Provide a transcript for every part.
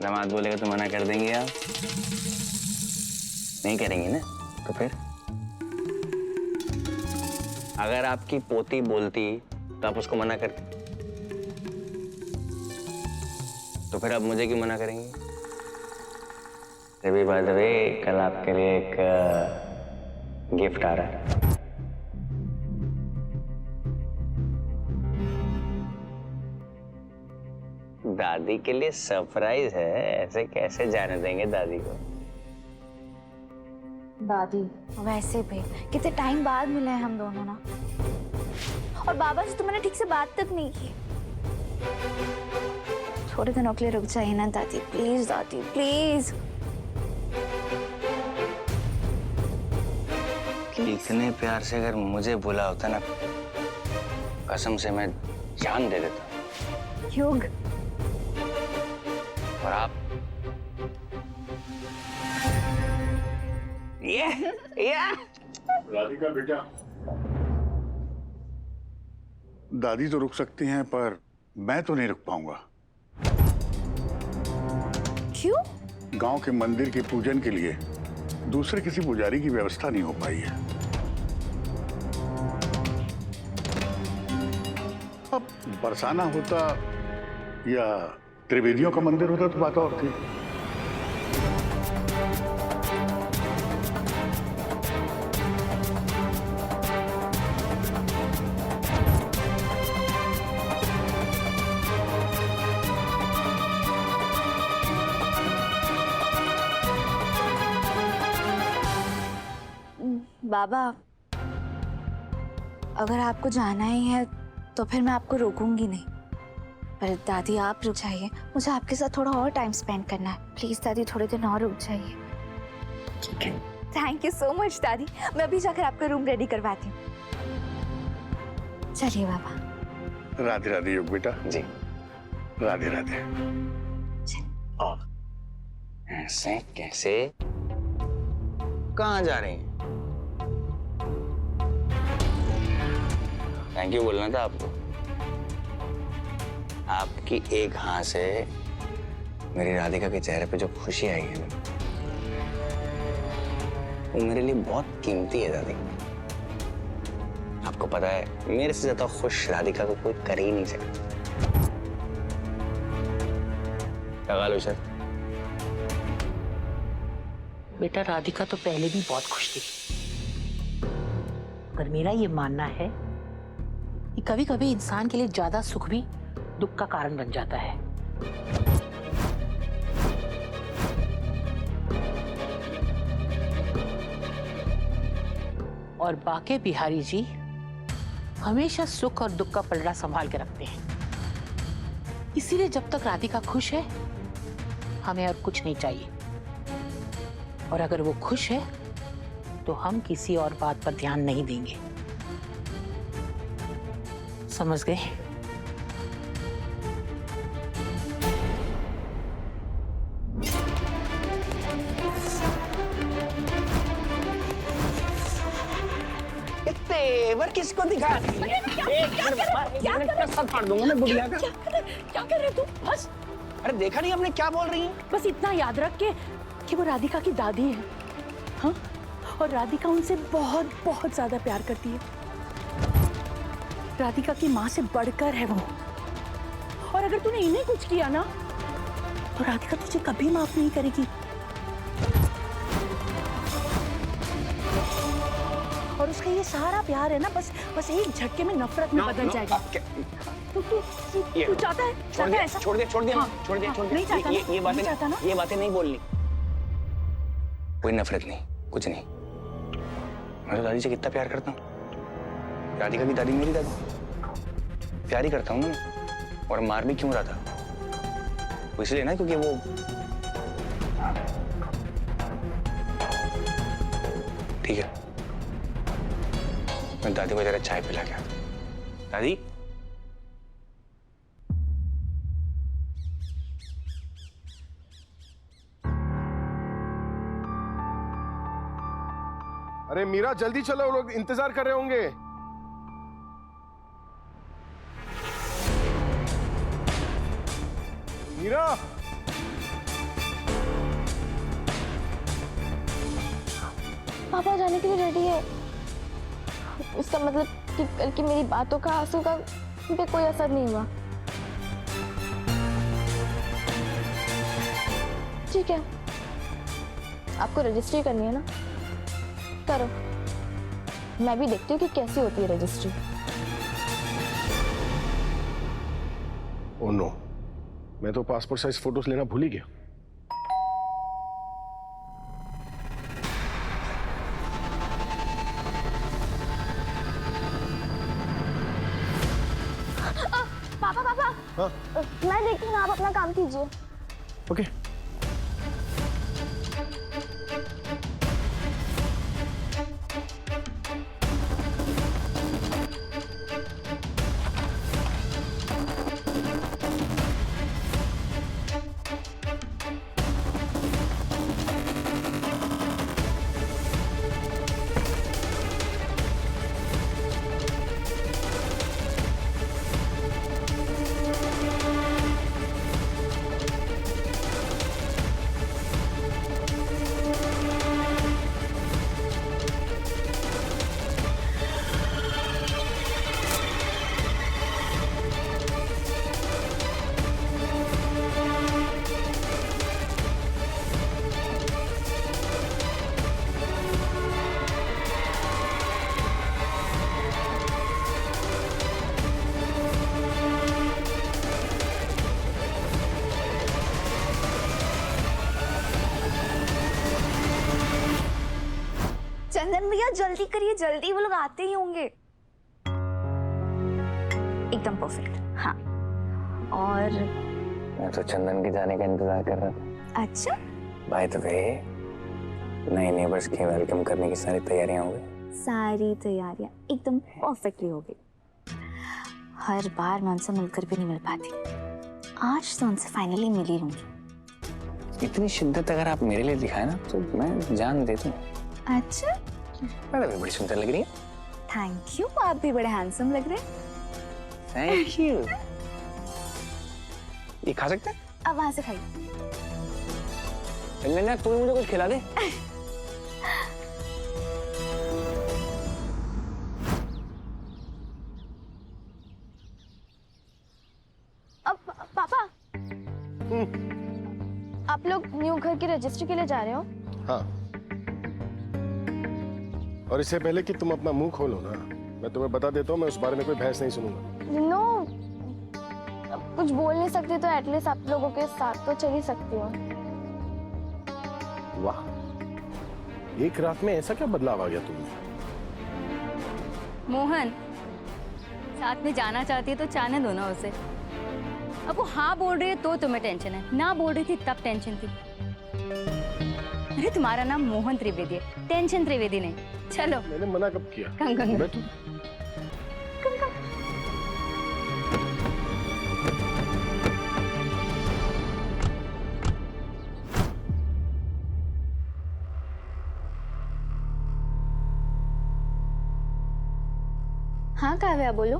दामाद बोलेगा तो मना कर देंगे आप? नहीं करेंगे ना? तो फिर अगर आपकी पोती बोलती तो आप उसको मना करते, तो फिर आप मुझे क्यों मना करेंगे? तभी बाय द वे कल आपके लिए एक गिफ्ट आ रहा है। दादी के लिए सरप्राइज है, ऐसे कैसे जाने देंगे दादी को? दादी वैसे भी कितने टाइम बाद मिले हैं हम दोनों ना, और बाबा से तो मैंने ठीक से बात तक नहीं की। थोड़े दिनों के लिए रुक जाइए ना दादी, प्लीज दादी प्लीज। इतने प्यार से अगर मुझे बोला होता ना, कसम से मैं जान दे देता। युग, और आप ये राधिका बेटा, दादी तो रुक सकती हैं पर मैं तो नहीं रुक पाऊंगा। क्यों? गांव के मंदिर के पूजन के लिए दूसरे किसी पुजारी की व्यवस्था नहीं हो पाई है। अब बरसाना होता या त्रिवेदियों का मंदिर होता तो बात और थी। बाबा अगर आपको जाना ही है तो फिर मैं आपको रोकूंगी नहीं, पर दादी आप रुक जाइए, मुझे आपके साथ थोड़ा और टाइम स्पेंड करना है। प्लीज दादी थोड़े दिन और रुक जाइए। ठीक है। थैंक यू सो मच दादी, मैं अभी जाकर आपका रूम रेडी करवाती हूँ। चलिए बाबा। राधे राधे युग बेटा। जी राधे राधे। ऐसे कैसे? कहाँ जा रही हैं? थैंक यू बोलना था आपको। आपकी एक हाँ से मेरी राधिका के चेहरे पे जो खुशी आई है ना, वो मेरे लिए बहुत कीमती है दादी। आपको पता है मेरे से ज्यादा खुश राधिका को कोई कर ही नहीं सकता। लगा लो सर। बेटा राधिका तो पहले भी बहुत खुश थी, पर मेरा ये मानना है कि कभी कभी इंसान के लिए ज्यादा सुख भी दुख का कारण बन जाता है। और बाके बिहारी जी हमेशा सुख और दुख का पलड़ा संभाल के रखते हैं। इसीलिए जब तक राधिका खुश है हमें और कुछ नहीं चाहिए, और अगर वो खुश है तो हम किसी और बात पर ध्यान नहीं देंगे। समझ गए? तेवर किसको दिखा रही है? क्या फाड़ दूंगा मैं बुढ़िया का। क्या कर रहे तू? बस अरे देखा नहीं आपने क्या बोल रही है? बस इतना याद रख के कि वो राधिका की दादी है, हाँ? और राधिका उनसे बहुत बहुत ज्यादा प्यार करती है। राधिका की माँ से बढ़कर है वो। और अगर तूने इन्हें कुछ किया ना तो राधिका तुझे कभी माफ नहीं करेगी। और उसका ये सारा प्यार है ना, बस एक झटके में नफरत में बदल जाएगा। तू चाहता है? छोड़ दे नहीं चाहता ना? ये बातें नहीं बोलनी। कोई नफरत नहीं, कुछ नहीं। मैं तो दादी से कितना प्यार करता हूँ। राधिका की दादी मेरी दादी, प्यार ही करता हूँ ना। और मार भी क्यों रहा था? वो इसलिए ना क्योंकि वो ठीक है। मैं दादी को जरा चाय पिला के आता हूँ। दादी अरे मीरा जल्दी चलो, लोग इंतजार कर रहे होंगे। मीरा पापा जाने के लिए रेडी है। इसका मतलब कि कल की मेरी बातों का आंसू का उन पे कोई असर नहीं हुआ। ठीक है, आपको रजिस्ट्री करनी है ना, करो। मैं भी देखती हूँ कि कैसी होती है रजिस्ट्री। ओह नो, मैं तो पासपोर्ट साइज फोटोज लेना भूल ही गया। पापा पापा, हाँ? मैं देखती हूँ, आप अपना काम कीजिए। ओके। चंदन भैया जल्दी करिए, जल्दी, वो लोग आते ही होंगे। एकदम परफेक्ट। हाँ, और मैं तो चंदन के जाने का इंतजार कर रहा था। अच्छा, भाई तो कहे नए नेबर्स के वेलकम करने की सारी तैयारियां हो गई। सारी तैयारियां एकदम परफेक्टली हो गई। हर बार मैं उनसे मिलकर भी नहीं मिल पाती, आज तो उनसे फाइनली मिल ही लूंगी। इतनी शिद्दत अगर आप मेरे लिए दिखाए ना तो मैं जान दे दूं। अच्छा, मैडम भी बड़ी सुंदर लग रही है। थैंक यू, आप भी बड़े हैंडसम लग रहे हैं। Thank you. ये खा सकते हैं? अब वहां से खाइए। तू मुझे कुछ खिला दे। अब पापा, आप लोग न्यू घर की रजिस्ट्री के लिए जा रहे हो? हाँ, और इससे पहले कि तुम अपना मुंह खोलो ना, मैं तुम्हें बता देता हूँ, मैं उस बारे में कोई बहस नहीं सुनूंगा। नो, अब कुछ बोल नहीं सकती तो एटलीस्ट आप लोगों के साथ तो चल ही सकती हूँ। वाह, एक रात में ऐसा क्या बदलाव आ गया तुम्हें? मोहन, साथ में जाना चाहती है तो जाने दो ना उसे। अब वो हाँ बोल रही है तो तुम्हें टेंशन है, ना बोल रही थी तब टेंशन थी। अरे तुम्हारा नाम मोहन त्रिवेदी है, टेंशन त्रिवेदी नहीं। चलो। मैंने मना कब किया? कम। बैठो। हाँ काव्या, बोलो।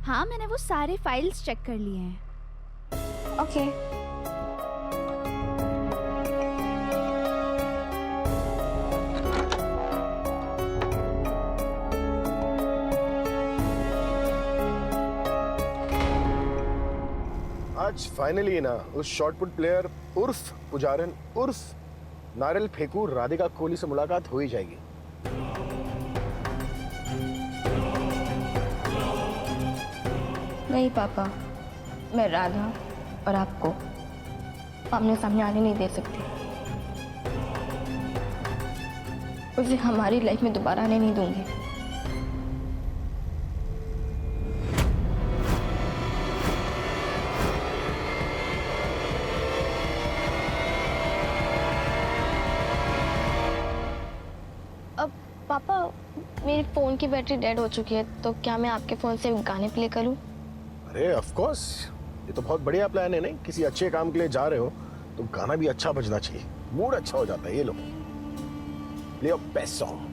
हाँ, मैंने वो सारे फाइल्स चेक कर लिए हैं। ओके। आज फाइनली ना उस शॉटपुट प्लेयर उर्फ पुजारन उर्फ नारियल फेंकू राधिका कोहली से मुलाकात हो ही जाएगी। नहीं पापा, मैं राधा और आपको आमने सामने आने नहीं दे सकती। उसे हमारी लाइफ में दोबारा आने नहीं दूंगी। अब पापा, मेरे फोन की बैटरी डेड हो चुकी है, तो क्या मैं आपके फोन से गाने प्ले करूं? अरे ऑफ कोर्स, ये तो बहुत बढ़िया प्लान है। नहीं, किसी अच्छे काम के लिए जा रहे हो तो गाना भी अच्छा बजना चाहिए, मूड अच्छा हो जाता है। ये लो, play your best song.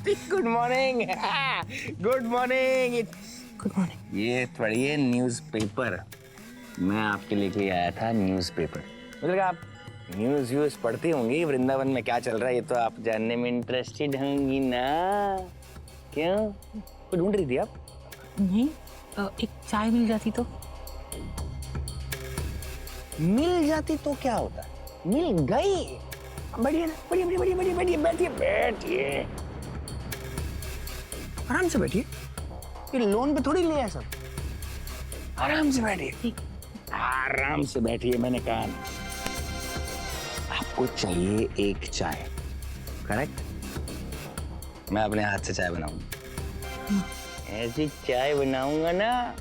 Good morning. Good morning. Good morning. ये पढ़िए न्यूज़पेपर। मैं आपके लेके आया था न्यूज़पेपर। मुझे लगा आप न्यूज़ व्यूज़ पढ़ती होंगी, वृंदावन में क्या चल रहा है ये तो आप जानने में इंटरेस्टेड होंगी ना। क्यों, कुछ ढूंढ रही थी आप? नहीं, एक चाय मिल जाती तो। मिल जाती तो क्या होता? मिल गई। बढ़िया ना, बढ़िया बढ़िया बढ़िया बढ़िया बढ़िया। बैठिए बैठिए, आराम से बैठिए। ये लोन पे थोड़ी लिया है सब। आराम से बैठिए, आराम से बैठिए। मैंने कहा ना, आपको चाहिए एक चाय, करेक्ट? मैं अपने हाथ से चाय बनाऊंगा। ऐसी चाय बनाऊंगा ना,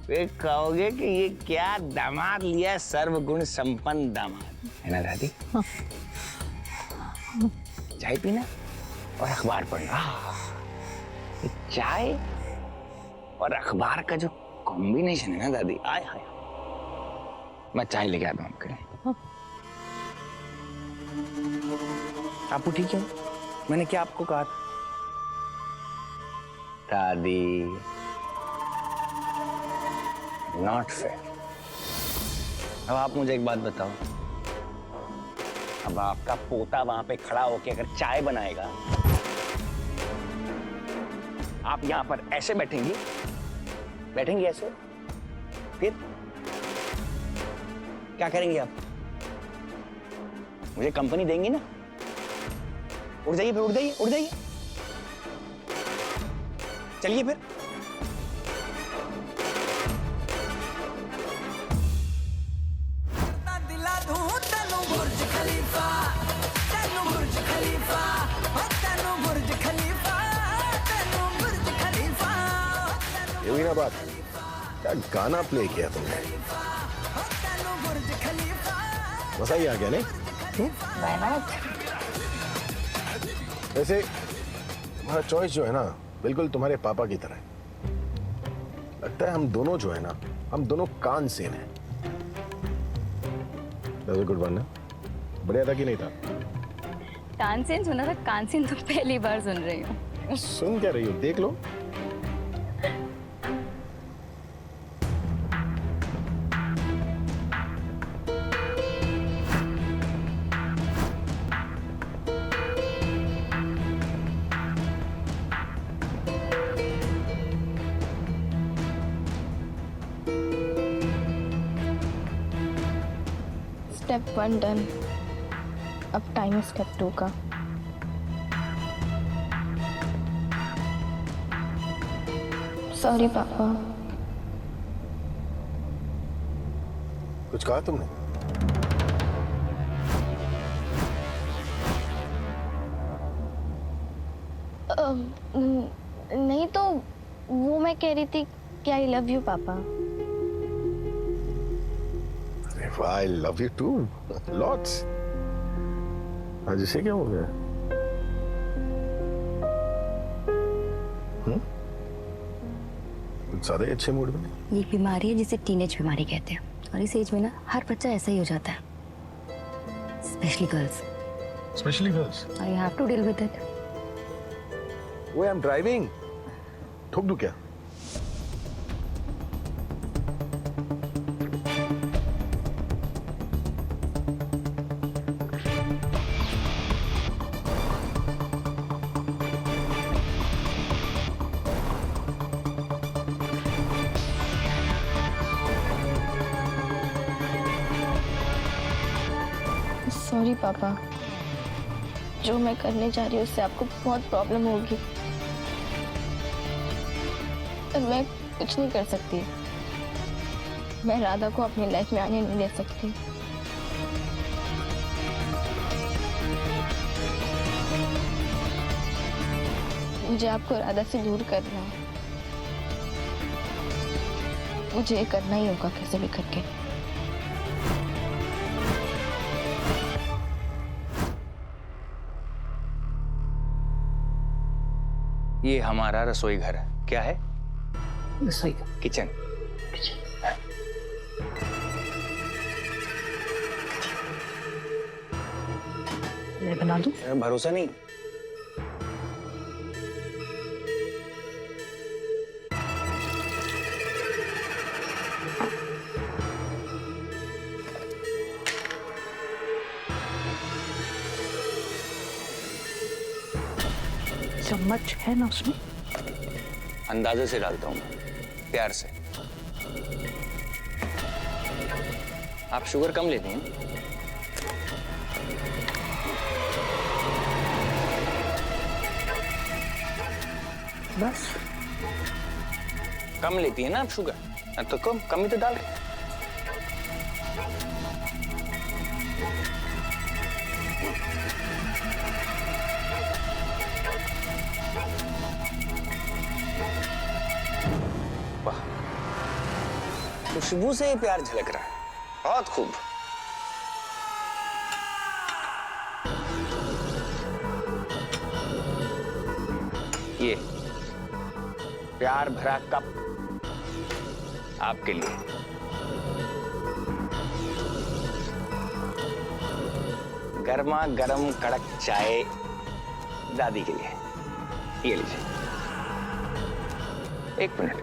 फिर कहोगे कि ये क्या दामाद लिया, सर्वगुण संपन्न दामाद है ना दादी? चाय पीना और अखबार पढ़ना। ये चाय और अखबार का जो कॉम्बिनेशन है ना दादी, आय हाय। मैं चाय लेके आता हूँ आपके लिए। आप उठी क्यों? मैंने क्या आपको कहा था? दादी, नॉट फेयर। अब आप मुझे एक बात बताओ, अब आपका पोता वहां पे खड़ा होके अगर चाय बनाएगा, आप यहां पर ऐसे बैठेंगी? बैठेंगी ऐसे? फिर क्या करेंगी आप? मुझे कंपनी देंगी ना? उठ जाइए फिर, उठ जाइए, उठ जाइए, चलिए फिर। ये हुई ना बात, क्या गाना प्ले किया तुमने, मजा ही आ गया नहीं? वैसे तुम्हारा चॉइस जो है ना, बिल्कुल तुम्हारे पापा की तरह है। लगता है हम दोनों जो है ना, हम दोनों कान सेन हैं। गुड वन है, बढ़िया था कि नहीं था? तानसेन सुना था, कानसेन तो पहली बार सुन रही हूँ। सुन क्या रही हो, देख लो। स्टेप 1 डन, अब टाइम है स्टेप 2 का। सॉरी पापा। कुछ कहा तुमने? नहीं तो वो मैं कह रही थी कि आई लव यू पापा। I love you too, lots. आज इसे क्या हो गया? कुछ ज्यादा ही अच्छे मूड में। ये एक बीमारी है जिसे टीनेज बीमारी कहते हैं, और इस एज में ना हर बच्चा ऐसा ही हो जाता है, especially girls. Especially girls. I have to deal with it. वो I'm driving. ठोक दूं क्या? सॉरी पापा, जो मैं करने जा रही हूँ उससे आपको बहुत प्रॉब्लम होगी, और मैं कुछ नहीं कर सकती। मैं राधा को अपनी लाइफ में आने नहीं दे सकती। मुझे आपको राधा से दूर करना है। मुझे ये करना ही होगा कैसे भी करके। ये हमारा रसोई घर है। क्या है? रसोई का किचन। मैं बना दूं? भरोसा नहीं। चम्मच है ना उसमें? अंदाजे से डालता हूँ मैं, प्यार से। आप शुगर कम लेती हैं? बस कम लेती है ना आप शुगर? तो कम ही तो डाल रहे हैं। वाह, खुशबू से ही प्यार झलक रहा है, बहुत खूब। ये प्यार भरा कप आपके लिए। गर्मा गर्म कड़क चाय दादी के लिए। ये लीजिए। एक मिनट।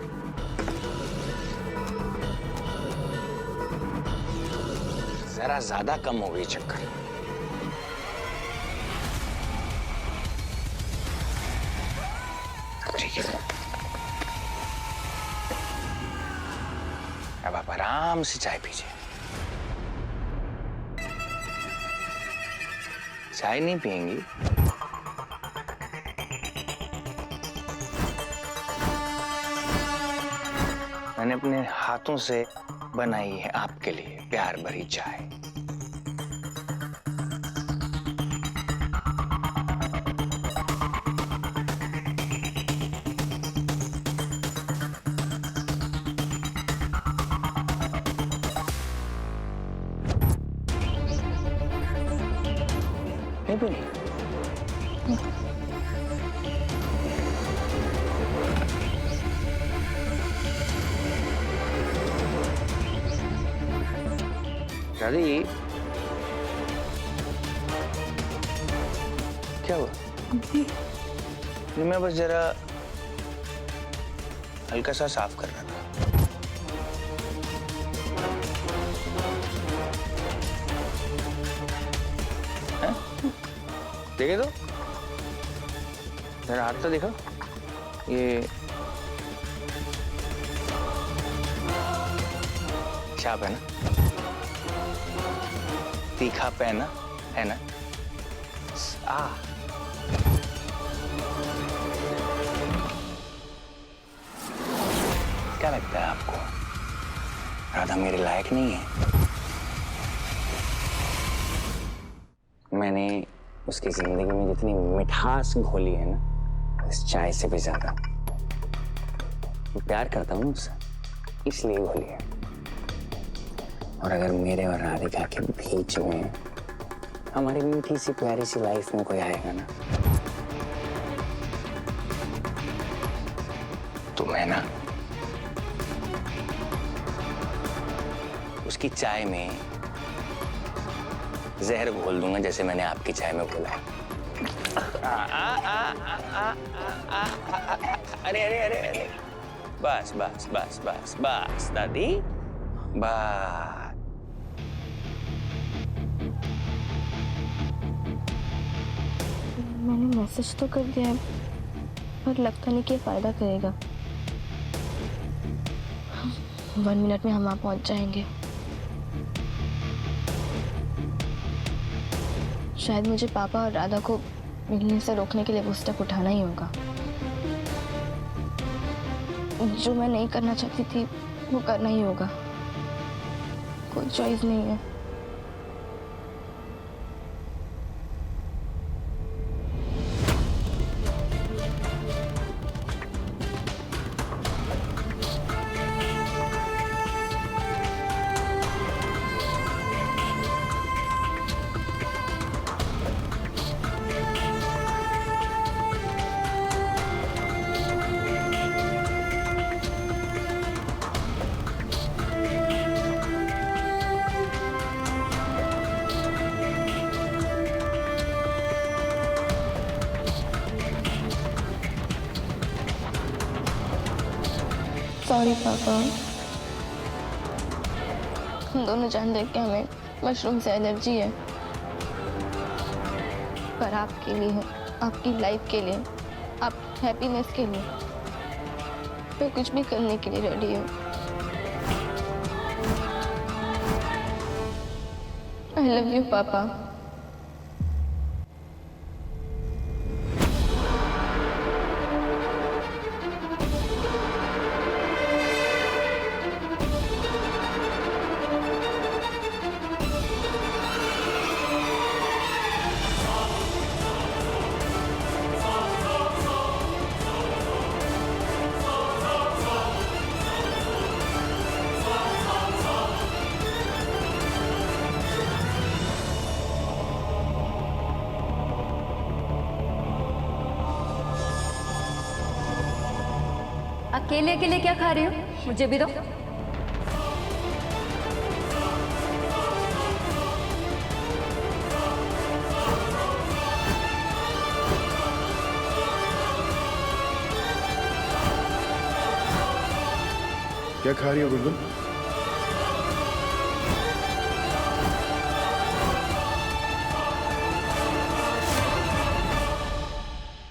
जरा ज्यादा कम हो गई चक्कर। ठीक है, अब आप आराम से चाय पीजिए। चाय नहीं पिएंगी? मैंने अपने हाथों से बनाई है आपके लिए प्यार भरी चाय। नहीं पीनी? दादी, क्या हुआ? नहीं, मैं बस जरा हल्का सा साफ कर रहा था। हैं? देखे तो जरा हाथ तो देखो। ये छाप है ना, तीखा पेन है ना? क्या लगता है आपको राधा मेरे लायक नहीं है? मैंने उसकी जिंदगी में जितनी मिठास घोली है ना, इस चाय से भी ज्यादा। प्यार करता हूँ उससे, इसलिए घोली है। और अगर मेरे और राधिका के बीच में हमारी मीठी सी प्यारी सी लाइफ में कोई आएगा ना, तो मैं ना उसकी चाय में जहर घोल दूंगा, जैसे मैंने आपकी चाय में घोला है। अरे अरे अरे अरे, बस बस बस बस बस दादी, बस। मैंने मैसेज तो कर दिया है, पर लगता नहीं कि फायदा करेगा। 1 मिनट में हम वहाँ पहुँच जाएंगे। शायद मुझे पापा और राधा को मिलने से रोकने के लिए वो स्टेप उठाना ही होगा। जो मैं नहीं करना चाहती थी वो करना ही होगा, कोई चॉइस नहीं है। सॉरी पापा, हम दोनों जानते हैं कि हमें मशरूम से एलर्जी है, पर आपके लिए, आपकी लाइफ के लिए, आप हैप्पीनेस के लिए मैं कुछ भी करने के लिए रेडी हूँ। आई लव यू पापा। अकेले अकेले क्या खा रही हो? मुझे भी दो। क्या खा रही हो गुलगुल?